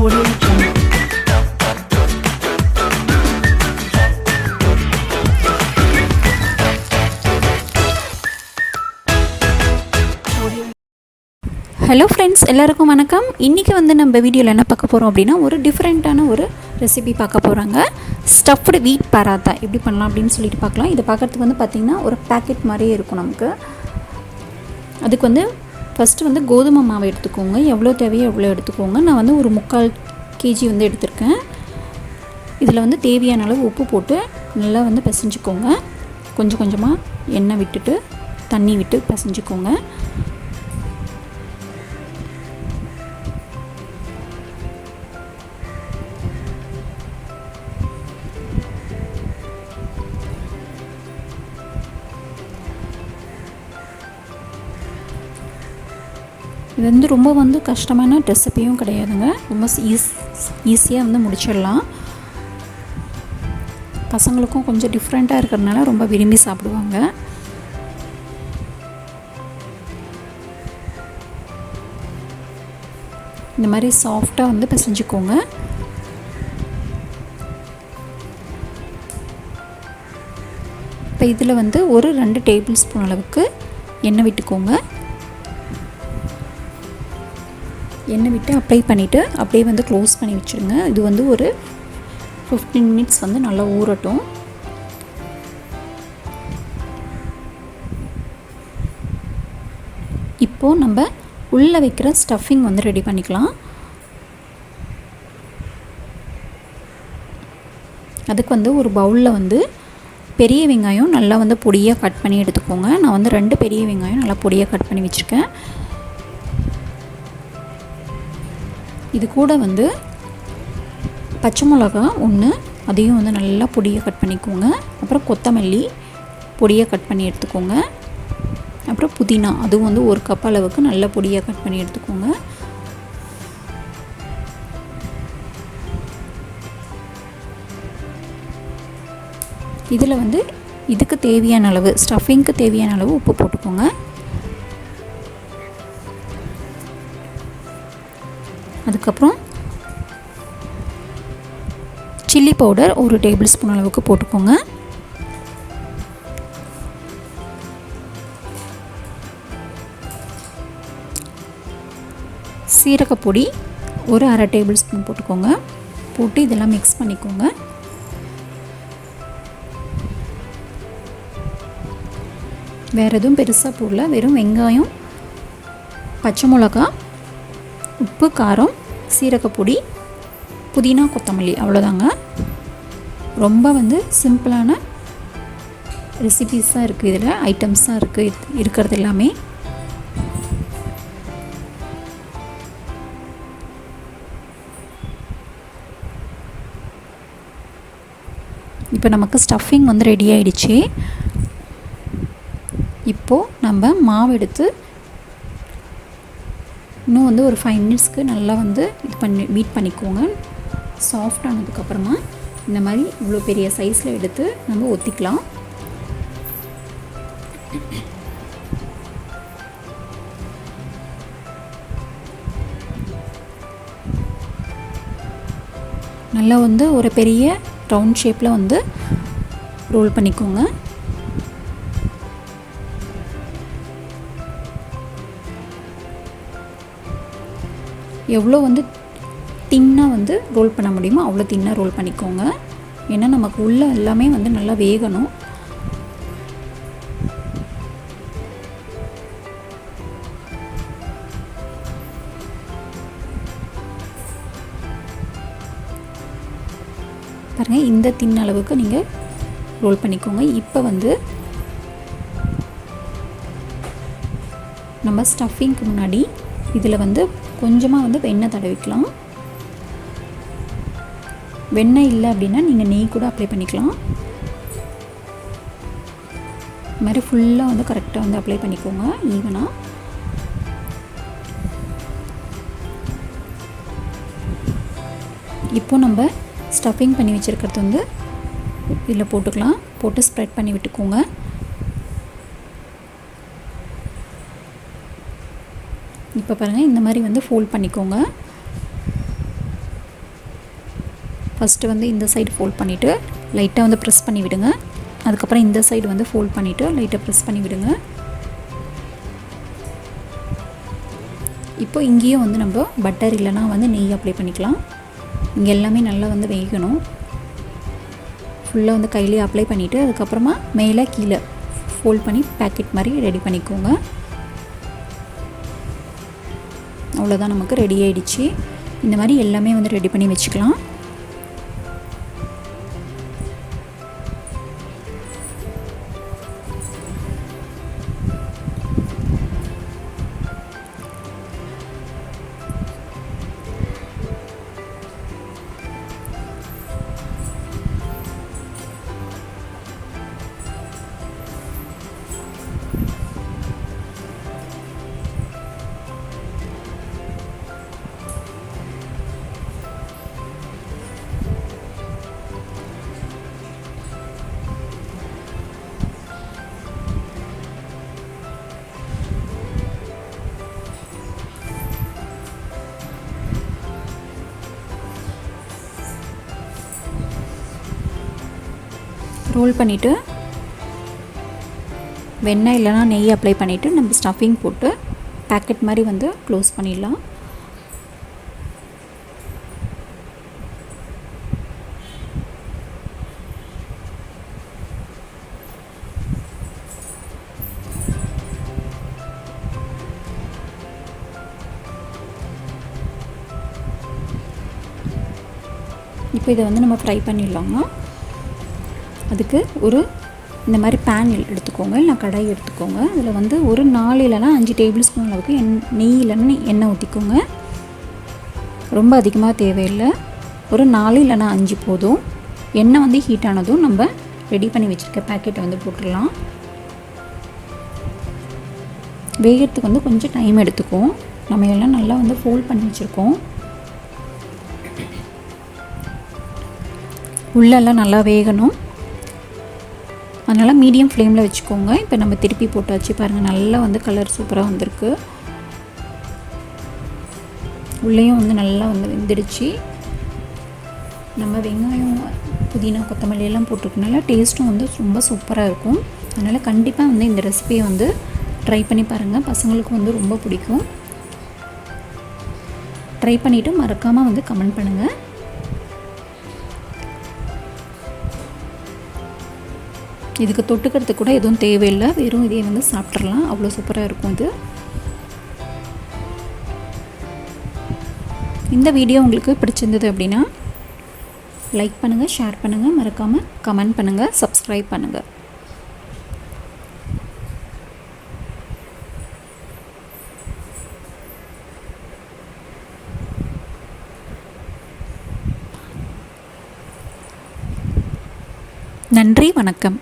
Audio Jungle. Hello friends, எல்லாருக்கும் வணக்கம். இன்றைக்கி நம்ம வீடியோவில் என்ன பார்க்க போகிறோம் அப்படின்னா, ஒரு டிஃப்ரெண்ட்டான ஒரு ரெசிபி பார்க்க போகிறாங்க. ஸ்டஃப்டு வீட் பராத்தா எப்படி பண்ணலாம் அப்படின்னு சொல்லிட்டு பார்க்கலாம். இதை பார்க்குறதுக்கு பார்த்திங்கன்னா ஒரு பேக்கெட் மாதிரியே இருக்கும் நமக்கு. அதுக்கு ஃபஸ்ட்டு கோதுமை மாவு எடுத்துக்கோங்க. எவ்வளோ தேவையோ எவ்வளோ எடுத்துக்கோங்க. நான் ஒரு 3/4 kg எடுத்திருக்கேன். இதில் தேவையான அளவு உப்பு போட்டு நல்லா பிசைஞ்சிக்கோங்க. கொஞ்சம் கொஞ்சமாக எண்ணெய் விட்டுட்டு தண்ணி விட்டு பிசைஞ்சிக்கோங்க. இது ரொம்ப கஷ்டமான ரெசிபியும் கிடையாதுங்க. ரொம்ப ஈஸியாக முடிச்சிடலாம். பசங்களுக்கும் கொஞ்சம் டிஃப்ரெண்ட்டாக இருக்கிறதுனால ரொம்ப விரும்பி சாப்பிடுவாங்க. இந்த மாதிரி சாஃப்டாக பிசைஞ்சிக்கோங்க. இப்போ இதில் ஒரு 2 டேபிள் ஸ்பூன் அளவுக்கு எண்ணெய் விட்டுக்கோங்க. எண்ணெய் விட்டு அப்ளை பண்ணிவிட்டு அப்படியே க்ளோஸ் பண்ணி வச்சுருங்க. இது ஒரு 15 மினிட்ஸ் நல்லா ஊறட்டும். இப்போது நம்ம உள்ளே வைக்கிற ஸ்டஃபிங் ரெடி பண்ணிக்கலாம். அதுக்கு ஒரு பவுலில் பெரிய வெங்காயம் நல்லா பொடியாக கட் பண்ணி எடுத்துக்கோங்க. நான் 2 பெரிய வெங்காயம் நல்லா பொடியாக கட் பண்ணி வச்சுருக்கேன். இது கூட பச்சை மிளகா 1, அதையும் நல்லா பொடியாக கட் பண்ணிக்கோங்க. அப்புறம் கொத்தமல்லி பொடியாக கட் பண்ணி எடுத்துக்கோங்க. அப்புறம் புதினா அதுவும் 1 கப் அளவுக்கு நல்லா பொடியாக கட் பண்ணி எடுத்துக்கோங்க. இதில் இதுக்கு தேவையான அளவு, ஸ்டஃபிங்க்கு தேவையான அளவு உப்பு போட்டுக்கோங்க. அதுக்கப்புறம் சில்லி பவுடர் 1 டேபிள் ஸ்பூன் அளவுக்கு போட்டுக்கோங்க. சீரகப்பொடி 1/2 டேபிள் ஸ்பூன் போட்டுக்கோங்க. போட்டு இதெல்லாம் மிக்ஸ் பண்ணிக்கோங்க. வேறு எதுவும் பெருசாக போடல. வெறும் வெங்காயம், பச்சை மிளகா, உப்பு, காரம், சீரகப்பொடி, புதினா, கொத்தமல்லி, அவ்வளோதாங்க. ரொம்ப சிம்பிளான ரெசிபீஸ் தான் இருக்குது. இதில் ஐட்டம்ஸ் தான் இருக்கிறது எல்லாமே. இப்போ நமக்கு ஸ்டஃபிங் ரெடி ஆகிடுச்சு. இப்போது நம்ம மாவு எடுத்து இன்னும் ஒரு 5 மினிட்ஸ்க்கு நல்லா பீட் பண்ணிக்கோங்க. சாஃப்ட் ஆனதுக்கப்புறமா இந்த மாதிரி இவ்வளோ பெரிய சைஸில் எடுத்து நம்ம ஒத்திக்கலாம். நல்லா ஒரு பெரிய ரவுண்ட் ஷேப்பில் ரோல் பண்ணிக்கோங்க. எவ்வளோ தின்னாக ரோல் பண்ண முடியுமோ அவ்வளோ தின்னாக ரோல் பண்ணிக்கோங்க. ஏன்னா நமக்கு உள்ளே எல்லாமே நல்லா வேகணும். பாருங்கள், இந்த தின்ன அளவுக்கு நீங்கள் ரோல் பண்ணிக்கோங்க. இப்போ நம்ம ஸ்டஃபிங்க்கு முன்னாடி இதில் கொஞ்சமாக வெண்ணெய் தடவிக்கலாம். வெண்ணெய் இல்லை அப்படின்னா நீங்கள் நெய் கூட அப்ளை பண்ணிக்கலாம். இது மாதிரி ஃபுல்லாக கரெக்டாக அப்ளை பண்ணிக்கோங்க ஈவனாக. இப்போ நம்ம ஸ்டஃபிங் பண்ணி வச்சுருக்கிறது இதில் போட்டுக்கலாம். போட்டு ஸ்ப்ரெட் பண்ணி விட்டுக்கோங்க. இப்போ பாருங்கள், இந்த மாதிரி ஃபோல்ட் பண்ணிக்கோங்க. ஃபஸ்ட்டு வந்து இந்த சைடு ஃபோல்ட் பண்ணிவிட்டு லைட்டாக வந்து ப்ரெஸ் பண்ணி விடுங்க. அதுக்கப்புறம் இந்த சைடு வந்து ஃபோல்ட் பண்ணிவிட்டு லைட்டாக ப்ரெஸ் பண்ணி விடுங்க. இப்போ இங்கேயும் வந்து நம்ம பட்டர் இல்லைனா வந்து நெய் அப்ளை பண்ணிக்கலாம். இங்கே எல்லாமே நல்லா வந்து வேகணும். ஃபுல்லாக வந்து கையிலேயே அப்ளை பண்ணிவிட்டு அதுக்கப்புறமா மேலே கீழே ஃபோல்ட் பண்ணி பேக்கெட் மாதிரி ரெடி பண்ணிக்கோங்க. அவ்வளோதான், நமக்கு ரெடி ஆகிடுச்சு. இந்த மாதிரி எல்லாமே வந்து ரெடி பண்ணி வச்சுக்கலாம். ரோல் பண்ணிவிட்டு வெண்ணெய் இல்லைனா நெய் அப்ளை பண்ணிவிட்டு நம்ம ஸ்டஃபிங் போட்டு பேக்கெட் மாதிரி வந்து க்ளோஸ் பண்ணிடலாம். இப்போ இதை வந்து நம்ம ஃப்ரை பண்ணிடலாங்க. அதுக்கு ஒரு இந்த மாதிரி பேன் எடுத்துக்கோங்க, இல்லை கடாய் எடுத்துக்கோங்க. அதில் வந்து ஒரு 4 இல்லைனா 5 டேபிள் ஸ்பூன் அளவுக்கு நெய் இல்லைன்னா எண்ணெய் ஊற்றிக்கோங்க. ரொம்ப அதிகமாக தேவையில்லை, ஒரு 4 இல்லைனா 5 போதும். எண்ணெய் வந்து ஹீட் ஆனதும் நம்ம ரெடி பண்ணி வச்சுருக்க பேக்கெட்டை வந்து போட்டுடலாம். வேகிறதுக்கு வந்து கொஞ்சம் டைம் எடுத்துக்கும். நம்ம எல்லாம் நல்லா வந்து ஃபோல்ட் பண்ணி வச்சுருக்கோம். உள்ளெல்லாம் நல்லா வேகணும், அதனால் மீடியம் ஃப்ளேமில் வச்சுக்கோங்க. இப்போ நம்ம திருப்பி போட்டாச்சு பாருங்கள், நல்லா வந்து கலர் சூப்பராக வந்திருக்கு. உள்ளேயும் வந்து நல்லா வந்து வெந்துடுச்சு. நம்ம வெங்காயம், புதினா, கொத்தமல்லி எல்லாம் போட்டிருக்கனால டேஸ்ட்டும் வந்து ரொம்ப சூப்பராக இருக்கும். அதனால் கண்டிப்பாக வந்து இந்த ரெசிபியை வந்து ட்ரை பண்ணி பாருங்கள், பசங்களுக்கு வந்து ரொம்ப பிடிக்கும். ட்ரை பண்ணிவிட்டு மறக்காமல் வந்து கமெண்ட் பண்ணுங்கள். இதுக்கு தொட்டுக்கிறதுக்கு கூட எதுவும் தேவையில்லை, வெறும் இதே வந்து சாப்பிட்றலாம், அவ்வளோ சூப்பராக இருக்கும் இது. இந்த வீடியோ உங்களுக்கு பிடிச்சிருந்தது அப்படின்னா லைக் பண்ணுங்கள், ஷேர் பண்ணுங்கள், மறக்காமல் கமெண்ட் பண்ணுங்கள், சப்ஸ்கிரைப் பண்ணுங்கள். நன்றி, வணக்கம்.